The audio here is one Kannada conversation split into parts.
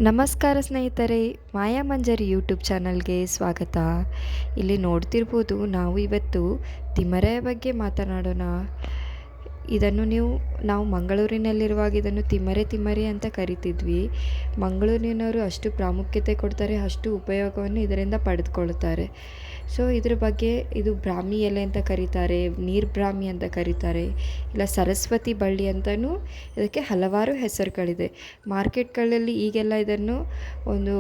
ನಮಸ್ಕಾರ ಸ್ನೇಹಿತರೆ, ಮಾಯಾ ಮಂಜರಿ ಯೂಟ್ಯೂಬ್ ಚಾನಲ್ಗೆ ಸ್ವಾಗತ. ಇಲ್ಲಿ ನೋಡ್ತಿರ್ಬೋದು, ನಾವು ಇವತ್ತು ತಿಮರೆಯ ಬಗ್ಗೆ ಮಾತನಾಡೋಣ. ನಾವು ಮಂಗಳೂರಿನಲ್ಲಿರುವಾಗ ಇದನ್ನು ತಿಮ್ಮರೆ ತಿಮ್ಮರೆ ಅಂತ ಕರಿತಿದ್ವಿ. ಮಂಗಳೂರಿನವರು ಅಷ್ಟು ಪ್ರಾಮುಖ್ಯತೆ ಕೊಡ್ತಾರೆ, ಅಷ್ಟು ಉಪಯೋಗವನ್ನು ಇದರಿಂದ ಪಡೆದುಕೊಳ್ತಾರೆ. ಸೊ ಇದ್ರ ಬಗ್ಗೆ ಇದು ಬ್ರಾಹ್ಮಿ ಎಲೆ ಅಂತ ಕರೀತಾರೆ, ನೀರು ಬ್ರಾಹ್ಮಿ ಅಂತ ಕರೀತಾರೆ, ಇಲ್ಲ ಸರಸ್ವತಿ ಬಳ್ಳಿ ಅಂತಲೂ ಇದಕ್ಕೆ ಹಲವಾರು ಹೆಸರುಗಳಿದೆ. ಮಾರ್ಕೆಟ್ಗಳಲ್ಲಿ ಈಗೆಲ್ಲ ಇದನ್ನು ಒಂದು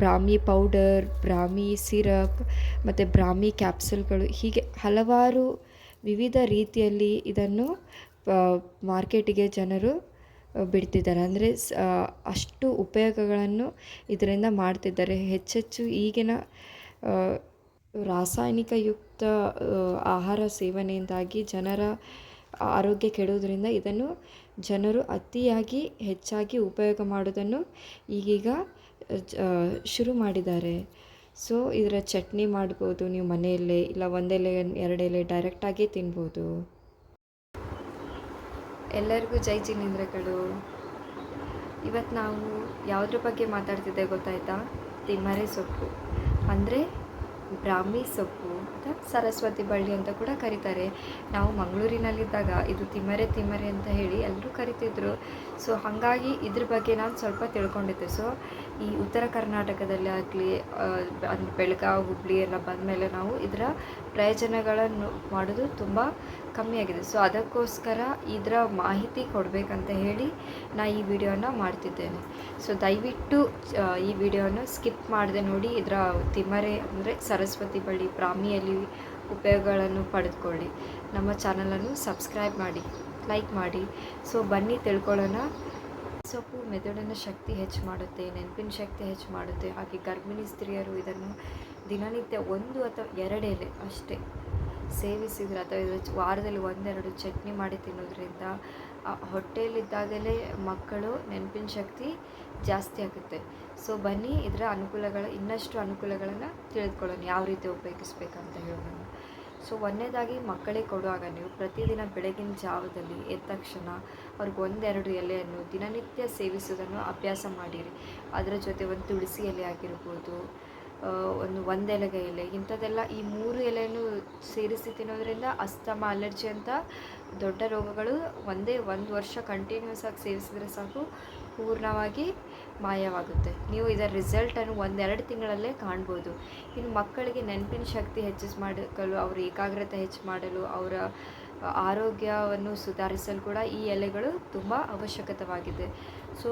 ಬ್ರಾಹ್ಮಿ ಪೌಡರ್, ಬ್ರಾಹ್ಮಿ ಸಿರಪ್ ಮತ್ತು ಬ್ರಾಹ್ಮಿ ಕ್ಯಾಪ್ಸೂಲ್ಗಳು, ಹೀಗೆ ಹಲವಾರು ವಿವಿಧ ರೀತಿಯಲ್ಲಿ ಇದನ್ನು ಮಾರ್ಕೆಟಿಗೆ ಜನರು ಬಿಡ್ತಿದ್ದಾರೆ. ಅಂದರೆ ಅಷ್ಟು ಉಪಯೋಗಗಳನ್ನು ಇದರಿಂದ ಮಾಡ್ತಿದ್ದಾರೆ. ಹೆಚ್ಚೆಚ್ಚು ಈಗಿನ ರಾಸಾಯನಿಕಯುಕ್ತ ಆಹಾರ ಸೇವನೆಯಿಂದಾಗಿ ಜನರ ಆರೋಗ್ಯ ಕೆಡುವುದರಿಂದ ಇದನ್ನು ಜನರು ಅತಿಯಾಗಿ ಹೆಚ್ಚಾಗಿ ಉಪಯೋಗ ಮಾಡೋದನ್ನು ಈಗೀಗ ಶುರು ಮಾಡಿದ್ದಾರೆ. ಸೊ ಇದರ ಚಟ್ನಿ ಮಾಡ್ಬೋದು ನೀವು ಮನೆಯಲ್ಲೇ, ಇಲ್ಲ ಒಂದೆಲೆ ಎರಡೆಲೆ ಡೈರೆಕ್ಟಾಗಿ ತಿನ್ಬೋದು. ಎಲ್ಲರಿಗೂ ಜೈ ಜಿನೇಂದ್ರಗಳು. ಇವತ್ತು ನಾವು ಯಾವುದ್ರ ಬಗ್ಗೆ ಮಾತಾಡ್ತಿದ್ದೆ ಗೊತ್ತಾಯ್ತಾ? ತಿಮ್ಮರೆ ಸೊಪ್ಪು, ಅಂದರೆ ಬ್ರಾಹ್ಮಿ ಸೊಪ್ಪು ಅಥವಾ ಸರಸ್ವತಿ ಬಳ್ಳಿ ಅಂತ ಕೂಡ ಕರೀತಾರೆ. ನಾವು ಮಂಗಳೂರಿನಲ್ಲಿದ್ದಾಗ ಇದು ತಿಮ್ಮರೆ ತಿಮ್ಮರೆ ಅಂತ ಹೇಳಿ ಎಲ್ಲರೂ ಕರಿತಿದ್ರು. ಸೊ ಹಾಗಾಗಿ ಇದ್ರ ಬಗ್ಗೆ ನಾನು ಸ್ವಲ್ಪ ತಿಳ್ಕೊಂಡಿದ್ದೆ. ಸೊ ಈ ಉತ್ತರ ಕರ್ನಾಟಕದಲ್ಲಿ ಆಗಲಿ, ಬೆಳಗಾವಿ ಹುಬ್ಬಳ್ಳಿ ಎಲ್ಲ ಬಂದಮೇಲೆ ನಾವು ಇದರ ಪ್ರಯೋಜನಗಳನ್ನು ಮಾಡೋದು ತುಂಬ ಕಮ್ಮಿಯಾಗಿದೆ. ಸೊ ಅದಕ್ಕೋಸ್ಕರ ಇದರ ಮಾಹಿತಿ ಕೊಡಬೇಕಂತ ಹೇಳಿ ನಾನು ಈ ವಿಡಿಯೋನ ಮಾಡ್ತಿದ್ದೇನೆ. ಸೊ ದಯವಿಟ್ಟು ಈ ವಿಡಿಯೋನ ಸ್ಕಿಪ್ ಮಾಡದೆ ನೋಡಿ. ಇದರ ತಿಮ್ಮರೆ ಅಂದರೆ ಸರಸ್ವತಿ ಬಳ್ಳಿ ಬ್ರಾಹ್ಮಿಯಲ್ಲಿ ಉಪಯೋಗಗಳನ್ನು ಪಡೆದುಕೊಳ್ಳಿ. ನಮ್ಮ ಚಾನಲನ್ನು ಸಬ್ಸ್ಕ್ರೈಬ್ ಮಾಡಿ, ಲೈಕ್ ಮಾಡಿ. ಸೊ ಬನ್ನಿ ತಿಳ್ಕೊಳ್ಳೋಣ. ಸೊಪ್ಪು ಮೆದುಳಿನ ಶಕ್ತಿ ಹೆಚ್ಚು ಮಾಡುತ್ತೆ, ನೆನಪಿನ ಶಕ್ತಿ ಹೆಚ್ಚು ಮಾಡುತ್ತೆ. ಹಾಗೆ ಗರ್ಭಿಣಿ ಸ್ತ್ರೀಯರು ಇದನ್ನು ದಿನನಿತ್ಯ 1 ಅಥವಾ 2 ಎಲೆ ಅಷ್ಟೇ ಸೇವಿಸಿದರೆ, ಅಥವಾ ಇದರ ವಾರದಲ್ಲಿ 1-2 ಚಟ್ನಿ ಮಾಡಿ ತಿನ್ನೋದ್ರಿಂದ ಹೊಟ್ಟೆಯಲ್ಲಿದ್ದಾಗಲೇ ಮಕ್ಕಳು ನೆನಪಿನ ಶಕ್ತಿ ಜಾಸ್ತಿ ಆಗುತ್ತೆ. ಸೊ ಬನ್ನಿ ಇದರ ಇನ್ನಷ್ಟು ಅನುಕೂಲಗಳನ್ನು ತಿಳಿದುಕೊಳ್ಳೋಣ, ಯಾವ ರೀತಿ ಉಪಯೋಗಿಸ್ಬೇಕಂತ ಹೇಳೋಣ. ಸೊ ಒಂದನೇದಾಗಿ ಮಕ್ಕಳಿಗೆ ಕೊಡುವಾಗ ನೀವು ಪ್ರತಿದಿನ ಬೆಳಗಿನ ಜಾವದಲ್ಲಿ ಎದ್ದ ತಕ್ಷಣ ಅವ್ರಿಗೆ 1-2 ಎಲೆಯನ್ನು ದಿನನಿತ್ಯ ಸೇವಿಸೋದನ್ನು ಅಭ್ಯಾಸ ಮಾಡಿರಿ. ಅದರ ಜೊತೆ ಒಂದು ತುಳಸಿ ಎಲೆ ಆಗಿರ್ಬೋದು, ಒಂದು ಎಲೆಗೆ ಎಲೆ, ಇಂಥದ್ದೆಲ್ಲ ಈ 3 ಎಲೆಯನ್ನು ಸೇರಿಸಿ ತಿನ್ನೋದ್ರಿಂದ ಅಸ್ತಮ, ಅಲರ್ಜಿ ಅಂತ ದೊಡ್ಡ ರೋಗಗಳು ಒಂದು ವರ್ಷ ಕಂಟಿನ್ಯೂಸ್ ಆಗಿ ಸೇವಿಸಿದರೆ ಸಾಕು, ಪೂರ್ಣವಾಗಿ ಮಾಯವಾಗುತ್ತೆ. ನೀವು ಇದರ ರಿಸಲ್ಟನ್ನು 1-2 ತಿಂಗಳಲ್ಲೇ ಕಾಣ್ಬೋದು. ಇನ್ನು ಮಕ್ಕಳಿಗೆ ನೆನಪಿನ ಶಕ್ತಿ ಮಾಡಲು, ಅವರ ಏಕಾಗ್ರತೆ ಹೆಚ್ಚು ಮಾಡಲು, ಅವರ ಆರೋಗ್ಯವನ್ನು ಸುಧಾರಿಸಲು ಕೂಡ ಈ ಎಲೆಗಳು ತುಂಬ ಅವಶ್ಯಕತೆವಾಗಿದೆ. ಸೊ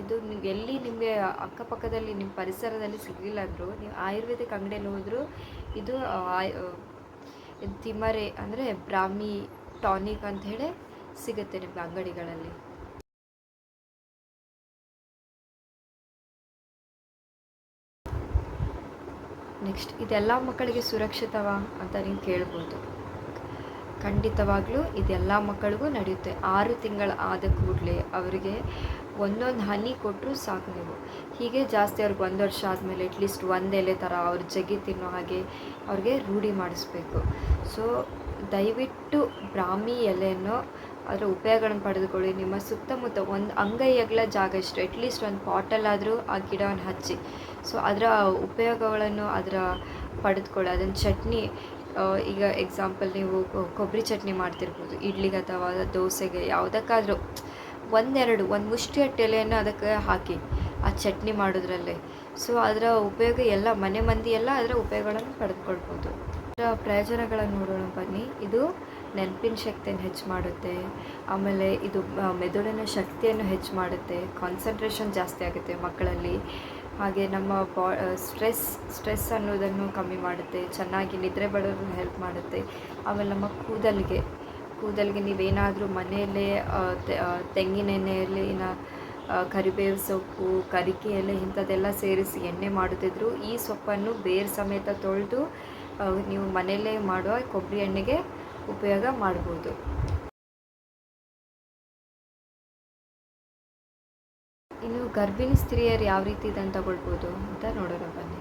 ಇದು ನೀವು ಎಲ್ಲಿ ನಿಮಗೆ ಅಕ್ಕಪಕ್ಕದಲ್ಲಿ ನಿಮ್ಮ ಪರಿಸರದಲ್ಲಿ ಸಿಗಲಿಲ್ಲ ಅಂದರೂ ನೀವು ಆಯುರ್ವೇದಿಕ್ ಅಂಗಡಿಯಲ್ಲಿ ಹೋದರೂ ಇದು ತಿಮ್ಮರೆ ಅಂದರೆ ಬ್ರಾಹ್ಮಿ ಟಾನಿಕ್ ಅಂತ ಹೇಳಿ ಸಿಗುತ್ತೆ ನಿಮಗೆ ಅಂಗಡಿಗಳಲ್ಲಿ. ನೆಕ್ಸ್ಟ್, ಇದೆಲ್ಲ ಮಕ್ಕಳಿಗೆ ಸುರಕ್ಷಿತವಾ ಅಂತ ನೀವು ಕೇಳ್ಬೋದು. ಖಂಡಿತವಾಗ್ಲೂ ಇದೆಲ್ಲ ಮಕ್ಕಳಿಗೂ ನಡೆಯುತ್ತೆ. 6 ತಿಂಗಳು ಆದ ಕೂಡಲೇ ಅವರಿಗೆ ಒಂದೊಂದು ಹನಿ ಕೊಟ್ಟರು ಸಾಕು. ನೀವು ಹೀಗೆ ಜಾಸ್ತಿ ಅವ್ರಿಗೆ 1 ವರ್ಷ ಆದಮೇಲೆ ಅಟ್ಲೀಸ್ಟ್ 1 ಎಲೆ ಥರ ಅವ್ರ ಜಗ್ಗಿ ತಿನ್ನೋ ಹಾಗೆ ಅವ್ರಿಗೆ ರೂಢಿ ಮಾಡಿಸ್ಬೇಕು. ಸೊ ದಯವಿಟ್ಟು ಬ್ರಾಹ್ಮಿ ಎಲೆಯನ್ನು ಅದರ ಉಪಯೋಗಗಳನ್ನು ಪಡೆದುಕೊಳ್ಳಿ. ನಿಮ್ಮ ಸುತ್ತಮುತ್ತ ಒಂದು ಅಂಗೈ ಅಗಲ ಜಾಗ ಇಷ್ಟು ಅಟ್ಲೀಸ್ಟ್ ಒಂದು ಪಾಟಲ್ಲಾದರೂ ಆ ಗಿಡವನ್ನು ಹಚ್ಚಿ, ಸೊ ಅದರ ಉಪಯೋಗಗಳನ್ನು ಪಡೆದುಕೊಳ್ಳಿ. ಅದನ್ನು ಚಟ್ನಿ, ಈಗ ಎಕ್ಸಾಂಪಲ್ ನೀವು ಕೊಬ್ಬರಿ ಚಟ್ನಿ ಮಾಡ್ತಿರ್ಬೋದು, ಇಡ್ಲಿಗೆ ಅಥವಾ ದೋಸೆಗೆ, ಯಾವುದಕ್ಕಾದರೂ ಒಂದು ಮುಷ್ಟಿಯಷ್ಟು ಎಲೆಯನ್ನು ಅದಕ್ಕೆ ಹಾಕಿ ಆ ಚಟ್ನಿ ಮಾಡೋದ್ರಲ್ಲೇ. ಸೊ ಅದರ ಉಪಯೋಗ ಎಲ್ಲ ಮನೆ ಮಂದಿ ಎಲ್ಲ ಅದರ ಉಪಯೋಗಗಳನ್ನು ಪಡೆದುಕೊಳ್ಬೋದು. ಅದರ ಪ್ರಯೋಜನಗಳನ್ನು ನೋಡೋಣ ಬನ್ನಿ. ಇದು ನೆನಪಿನ ಶಕ್ತಿಯನ್ನು ಹೆಚ್ಚು ಮಾಡುತ್ತೆ. ಆಮೇಲೆ ಇದು ಮೆದುಳಿನ ಶಕ್ತಿಯನ್ನು ಹೆಚ್ಚು ಮಾಡುತ್ತೆ. ಕಾನ್ಸಂಟ್ರೇಷನ್ ಜಾಸ್ತಿ ಆಗುತ್ತೆ ಮಕ್ಕಳಲ್ಲಿ. ಹಾಗೆ ನಮ್ಮ ಸ್ಟ್ರೆಸ್ ಅನ್ನೋದನ್ನು ಕಮ್ಮಿ ಮಾಡುತ್ತೆ. ಚೆನ್ನಾಗಿ ನಿದ್ರೆ ಬರೋದು ಹೆಲ್ಪ್ ಮಾಡುತ್ತೆ. ಆಮೇಲೆ ನಮ್ಮ ಕೂದಲಿಗೆ ನೀವೇನಾದರೂ ಮನೆಯಲ್ಲೇ ತೆಂಗಿನ ಎಣ್ಣೆಯಲ್ಲಿ ಕರಿಬೇವು ಸೊಪ್ಪು, ಕರಿಕೆ ಎಲೆ ಇಂಥದ್ದೆಲ್ಲ ಸೇರಿಸಿ ಎಣ್ಣೆ ಮಾಡುತ್ತಿದ್ರು ಈ ಸೊಪ್ಪನ್ನು ಬೇರು ಸಮೇತ ತೊಳೆದು ನೀವು ಮನೆಯಲ್ಲೇ ಮಾಡುವ ಕೊಬ್ಬರಿ ಎಣ್ಣೆಗೆ ಉಪಯೋಗ ಮಾಡ್ಬೋದು. ಇನ್ನು ಗರ್ಭಿಣಿ ಸ್ತ್ರೀಯರು ಯಾವ ರೀತಿ ಇದನ್ನು ತಗೊಳ್ಬೋದು ಅಂತ ನೋಡೋಣ ಬನ್ನಿ.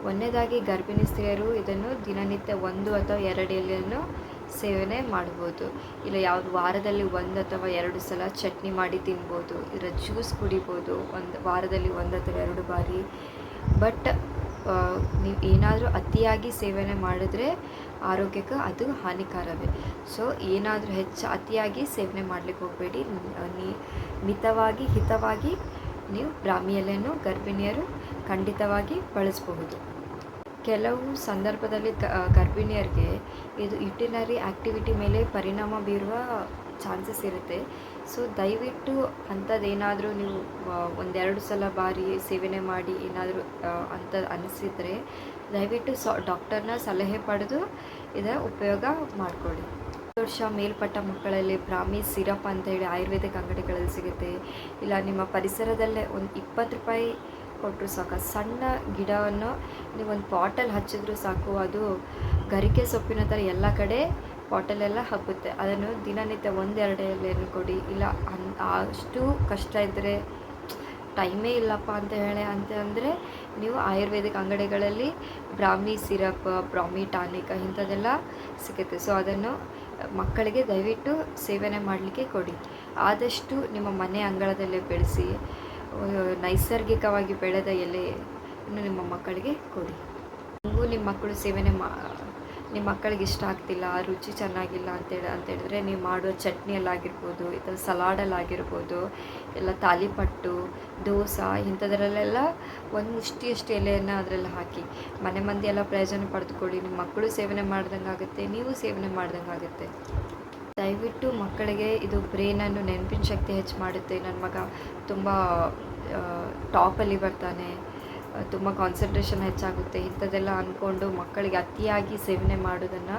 ಒಂದನೇದಾಗಿ ಗರ್ಭಿಣಿ ಸ್ತ್ರೀಯರು ಇದನ್ನು ದಿನನಿತ್ಯ 1 ಅಥವಾ 2 ಎಲೆಯನ್ನು ಸೇವನೆ ಮಾಡ್ಬೋದು. ಇಲ್ಲ ಯಾವುದು ವಾರದಲ್ಲಿ 1 ಅಥವಾ 2 ಸಲ ಚಟ್ನಿ ಮಾಡಿ ತಿನ್ಬೋದು. ಇದರ ಜ್ಯೂಸ್ ಕುಡಿಬೋದು ಒಂದು ವಾರದಲ್ಲಿ 1 ಅಥವಾ 2 ಬಾರಿ. ಬಟ್ ನೀವು ಏನಾದರೂ ಅತಿಯಾಗಿ ಸೇವನೆ ಮಾಡಿದ್ರೆ ಆರೋಗ್ಯಕ್ಕೆ ಅದು ಹಾನಿಕಾರವೇ. ಸೊ ಏನಾದರೂ ಅತಿಯಾಗಿ ಸೇವನೆ ಮಾಡಲಿಕ್ಕೆ ಹೋಗಬೇಡಿ. ಮಿತವಾಗಿ ಹಿತವಾಗಿ ನೀವು ಬ್ರಾಹ್ಮಿ ಎಲೆಯನ್ನು ಗರ್ಭಿಣಿಯರು ಖಂಡಿತವಾಗಿ ಬಳಸಬಹುದು. ಕೆಲವು ಸಂದರ್ಭದಲ್ಲಿ ಗರ್ಭಿಣಿಯರಿಗೆ ಇದು ಯುಟಿನರಿ ಆ್ಯಕ್ಟಿವಿಟಿ ಮೇಲೆ ಪರಿಣಾಮ ಬೀರುವ ಚಾನ್ಸಸ್ ಇರುತ್ತೆ. ಸೊ ದಯವಿಟ್ಟು ಅಂಥದ್ದೇನಾದರೂ ನೀವು 1-2 ಸಲ ಬಾರಿ ಸೇವನೆ ಮಾಡಿ ಏನಾದರೂ ಅಂತ ಅನಿಸಿದರೆ ದಯವಿಟ್ಟು ಡಾಕ್ಟರ್ನ ಸಲಹೆ ಪಡೆದು ಇದರ ಉಪಯೋಗ ಮಾಡಿಕೊಳ್ಳಿ. 10 ವರ್ಷ ಮೇಲ್ಪಟ್ಟ ಮಕ್ಕಳಲ್ಲಿ ಬ್ರಾಹ್ಮಿ ಸಿರಪ್ ಅಂತೇಳಿ ಆಯುರ್ವೇದಿಕ್ ಅಂಗಡಿಗಳಲ್ಲಿ ಸಿಗುತ್ತೆ. ಇಲ್ಲ ನಿಮ್ಮ ಪರಿಸರದಲ್ಲೇ ಒಂದು 20 ರೂಪಾಯಿ ಕೊಟ್ಟರು ಸಾಕು. ಸಣ್ಣ ಗಿಡವನ್ನು ನೀವು ಒಂದು ಪಾಟಲ್ಲಿ ಹಚ್ಚಿದ್ರೂ ಸಾಕು, ಅದು ಗರಿಕೆ ಸೊಪ್ಪಿನ ಥರ ಎಲ್ಲ ಕಡೆ ಪಾಟಲ್ಲೆಲ್ಲ ಹಬ್ಬುತ್ತೆ. ಅದನ್ನು ದಿನನಿತ್ಯ 1-2 ಎಲೆಯನ್ನು ಕೊಡಿ. ಇಲ್ಲ ಅಷ್ಟು ಕಷ್ಟ ಇದ್ದರೆ ಟೈಮೇ ಇಲ್ಲಪ್ಪ ಅಂದರೆ ನೀವು ಆಯುರ್ವೇದಿಕ್ ಅಂಗಡಿಗಳಲ್ಲಿ ಬ್ರಾಹ್ಮಿ ಸಿರಪ್, ಬ್ರಾಹ್ಮಿ ಟಾನಿಕ್ ಇಂಥದ್ದೆಲ್ಲ ಸಿಗುತ್ತೆ. ಸೊ ಅದನ್ನು ಮಕ್ಕಳಿಗೆ ದಯವಿಟ್ಟು ಸೇವನೆ ಮಾಡಲಿಕ್ಕೆ ಕೊಡಿ. ಆದಷ್ಟು ನಿಮ್ಮ ಮನೆ ಅಂಗಳದಲ್ಲೇ ಬೆಳೆಸಿ ನೈಸರ್ಗಿಕವಾಗಿ ಬೆಳೆದ ಎಲೆಯನ್ನು ನಿಮ್ಮ ಮಕ್ಕಳಿಗೆ ಕೊಡಿ. ನೀವು ನಿಮ್ಮ ಮಕ್ಕಳು ಸೇವನೆ ನಿಮ್ಮ ಮಕ್ಕಳಿಗೆ ಇಷ್ಟ ಆಗ್ತಿಲ್ಲ, ರುಚಿ ಚೆನ್ನಾಗಿಲ್ಲ ಅಂತೇಳಿದ್ರೆ ನೀವು ಮಾಡುವ ಚಟ್ನಿಯಲ್ಲಾಗಿರ್ಬೋದು, ಅಥವಾ ಸಲಾಡಲ್ಲಾಗಿರ್ಬೋದು, ಎಲ್ಲ ತಾಲಿಪಟ್ಟು, ದೋಸೆ ಇಂಥದ್ರಲ್ಲೆಲ್ಲ ಒಂದು ಮುಷ್ಟಿಯಷ್ಟು ಎಲೆಯನ್ನು ಅದರಲ್ಲಿ ಹಾಕಿ ಮನೆ ಮಂದಿ ಎಲ್ಲ ಪ್ರಯೋಜನ ಪಡೆದುಕೊಳ್ಳಿ. ನಿಮ್ಮ ಮಕ್ಕಳು ಸೇವನೆ ಮಾಡ್ದಂಗೆ ಆಗುತ್ತೆ, ನೀವು ಸೇವನೆ ಮಾಡ್ದಂಗೆ ಆಗುತ್ತೆ. ದಯವಿಟ್ಟು ಮಕ್ಕಳಿಗೆ ಇದು ಬ್ರೈನನ್ನು ನೆನಪಿನ ಶಕ್ತಿ ಹೆಚ್ಚು ಮಾಡುತ್ತೆ. ನನ್ನ ಮಗ ತುಂಬ ಟಾಪಲ್ಲಿ ಬರ್ತಾನೆ, ತುಂಬ ಕಾನ್ಸಂಟ್ರೇಷನ್ ಹೆಚ್ಚಾಗುತ್ತೆ, ಇಂಥದ್ದೆಲ್ಲ ಅಂದ್ಕೊಂಡು ಮಕ್ಕಳಿಗೆ ಅತಿಯಾಗಿ ಸೇವನೆ ಮಾಡೋದನ್ನು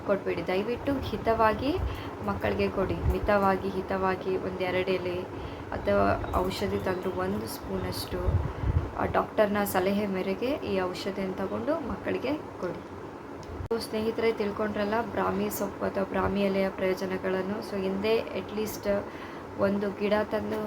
ಕೊಡಬೇಡಿ. ದಯವಿಟ್ಟು ಹಿತವಾಗಿ ಮಕ್ಕಳಿಗೆ ಕೊಡಿ. ಮಿತವಾಗಿ ಹಿತವಾಗಿ 1-2 ಎಲೆ ಅಥವಾ ಔಷಧಿ ತಂದರೂ 1 ಸ್ಪೂನಷ್ಟು ಡಾಕ್ಟರ್ನ ಸಲಹೆ ಮೇರೆಗೆ ಈ ಔಷಧಿಯನ್ನು ತಗೊಂಡು ಮಕ್ಕಳಿಗೆ ಕೊಡಿ. ಸ್ನೇಹಿತರೆ, ತಿಳ್ಕೊಂಡ್ರಲ್ಲ ಬ್ರಾಹ್ಮಿ ಸೊಪ್ಪು ಅಥವಾ ಬ್ರಾಹ್ಮಿ ಎಲೆಯ ಪ್ರಯೋಜನಗಳನ್ನು. ಸೊ ಹಿಂದೆ ಅಟ್ಲೀಸ್ಟ್ ಒಂದು ಗಿಡ ತಂದು,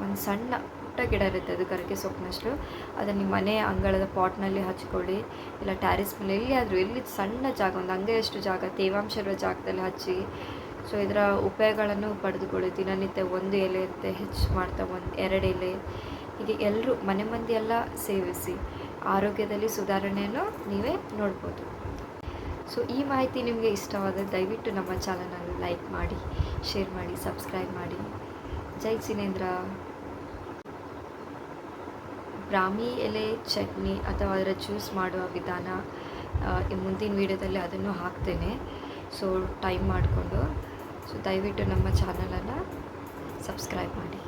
ಒಂದು ಸಣ್ಣ ಪುಟ್ಟ ಗಿಡ ಇರುತ್ತೆ, ಅದು ಗರಿಕೆ ಸೊಪ್ಪಿನಷ್ಟು, ಅದನ್ನು ನಿಮ್ಮ ಮನೆ ಅಂಗಳದ ಪಾಟ್ನಲ್ಲಿ ಹಚ್ಕೊಳ್ಳಿ. ಇಲ್ಲ ಟ್ಯಾರಿಸ್ ಮೇಲೆ ಎಲ್ಲಿ ಸಣ್ಣ ಜಾಗ, ಒಂದು ಅಂಗೈಯಷ್ಟು ಜಾಗ, ತೇವಾಂಶ ಇರುವ ಜಾಗದಲ್ಲಿ ಹಚ್ಚಿ. ಸೊ ಇದರ ಉಪಯೋಗಗಳನ್ನು ಪಡೆದುಕೊಳ್ಳಿ. ದಿನನಿತ್ಯ 1 ಎಲೆ ಅಂತೆ ಹೆಚ್ಚು ಮಾಡ್ತಾ 1-2 ಎಲೆ ಹೀಗೆ ಎಲ್ಲರೂ ಮನೆ ಮಂದಿ ಎಲ್ಲ ಸೇವಿಸಿ ಆರೋಗ್ಯದಲ್ಲಿ ಸುಧಾರಣೆಯನ್ನು ನೀವೇ ನೋಡ್ಬೋದು. ಸೊ ಈ ಮಾಹಿತಿ ನಿಮಗೆ ಇಷ್ಟವಾದರೆ ದಯವಿಟ್ಟು ನಮ್ಮ ಚಾನಲನ್ನು ಲೈಕ್ ಮಾಡಿ, ಶೇರ್ ಮಾಡಿ, ಸಬ್ಸ್ಕ್ರೈಬ್ ಮಾಡಿ. ಜೈ ಜಿನೇಂದ್ರ. ಬ್ರಾಹ್ಮಿ ಎಲೆ ಚಟ್ನಿ ಅಥವಾ ಅದರ ಜ್ಯೂಸ್ ಮಾಡುವ ವಿಧಾನ ಮುಂದಿನ ವೀಡಿಯೋದಲ್ಲಿ ಅದನ್ನು ಹಾಕ್ತೇನೆ. ಸೊ ಟೈಮ್ ಮಾಡಿಕೊಂಡು. ಸೊ ದಯವಿಟ್ಟು ನಮ್ಮ ಚಾನಲನ್ನು ಸಬ್ಸ್ಕ್ರೈಬ್ ಮಾಡಿ.